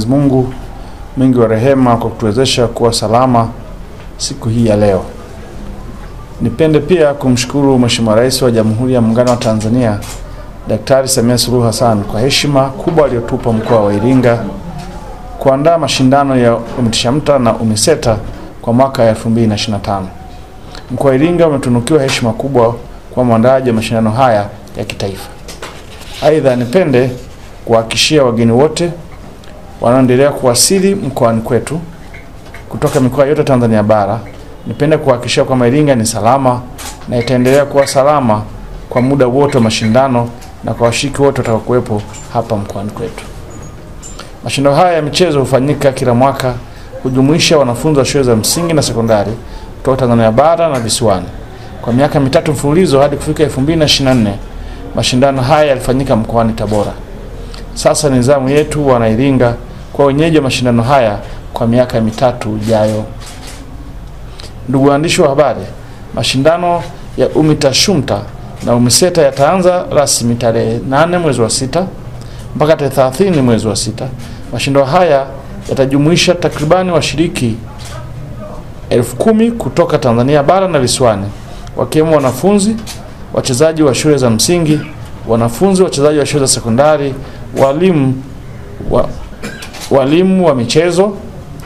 Mungu mwingi wa rehema kwa kutuwezesha kuwa salama siku hii ya leo. Nipende pia kumshukuru Mheshimiwa Rais wa Jamhuri ya Muungano wa Tanzania Daktari Samia Suluhu Hassan kwa heshima kubwa aliyotupa mkoa wa Iringa kuandaa mashindano ya UMITASHMTA na UMISETA kwa mwaka 2025. Mkoa wa Iringa umetunukiwa heshima kubwa kwa mwandaaji wa mashindano haya ya kitaifa. Aidha, nipende kuhakikishia wageni wote wanaoendelea kuwasili mkoani kwetu kutoka mikoa yote Tanzania bara, nipende kuhakikishia kwamba Iringa ni salama na itaendelea kuwa salama kwa muda wote wa mashindano na kwa washiriki wote watakaokuwepo hapa mkoani kwetu. Mashindano haya ya michezo hufanyika kila mwaka, hujumuisha wanafunzi wa shule za msingi na sekondari kutoka Tanzania bara na visiwani. Kwa miaka mitatu mfululizo hadi kufika 2024, mashindano haya yalifanyika mkoani Tabora. Sasa ni zamu yetu wana Iringa kwa wenyeji wa mashindano haya kwa miaka mitatu ijayo. Ndugu waandishi wa habari, mashindano ya UMITASHMTA na UMISETA yataanza rasmi tarehe 8 mwezi wa 6 mpaka tarehe 30 mwezi wa 6. Mashindano haya yatajumuisha takribani washiriki 10,000 kutoka Tanzania bara na visiwani, wakiwemo wanafunzi, wachezaji wa shule za msingi, wanafunzi, wachezaji wa shule za sekondari, walimu wa michezo,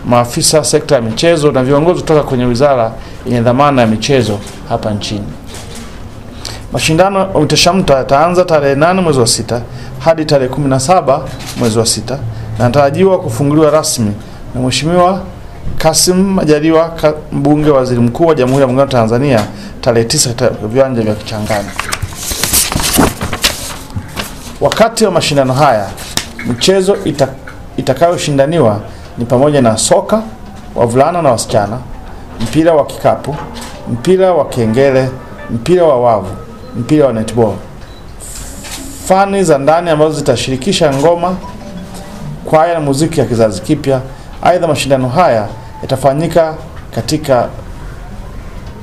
maafisa sekta ya michezo na viongozi kutoka kwenye wizara yenye dhamana ya michezo hapa nchini. Mashindano ya UMITASHMTA yataanza tarehe 8 mwezi wa 6 hadi tarehe 17 mwezi wa 6 na yanatarajiwa kufunguliwa rasmi na Mheshimiwa Kassim Majaliwa, mbunge waziri mkuu wa Jamhuri ya Muungano wa Tanzania, tarehe 9 katika viwanja vya Kichangani. Wakati wa mashindano haya, michezo itakayoshindaniwa ni pamoja na soka wavulana na wasichana, mpira wa kikapu, mpira wa kengele, mpira wa wavu, mpira wa netball. Fani za ndani ambazo zitashirikisha ngoma, kwaya na muziki ya kizazi kipya. Aidha, mashindano haya yatafanyika katika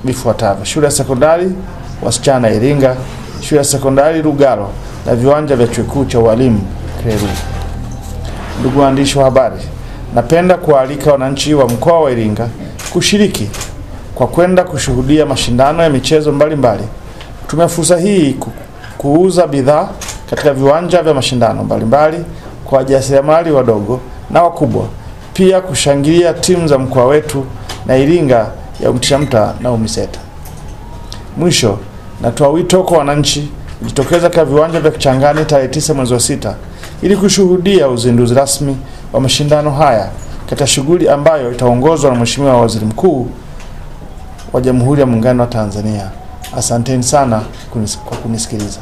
vifuatavyo: shule ya sekondari wasichana Iringa, shule ya sekondari Lugalo na viwanja vya chuo kikuu cha walimu Kreru. Ndugu waandishi wa habari, napenda kualika wananchi wa mkoa wa Iringa kushiriki kwa kwenda kushuhudia mashindano ya michezo mbalimbali. Tumia fursa hii kuuza bidhaa katika viwanja vya mashindano mbalimbali kwa wajasiriamali wadogo na wakubwa, pia kushangilia timu za mkoa wetu na Iringa ya UMITASHMTA na UMISETA. Mwisho, natoa wito kwa wananchi kujitokeza katika viwanja vya Kichangani tarehe 9 mwezi wa 6 ili kushuhudia uzinduzi rasmi wa mashindano haya katika shughuli ambayo itaongozwa na Mheshimiwa Waziri Mkuu wa Jamhuri ya Muungano wa Tanzania. Asanteni sana kwa kunisikiliza.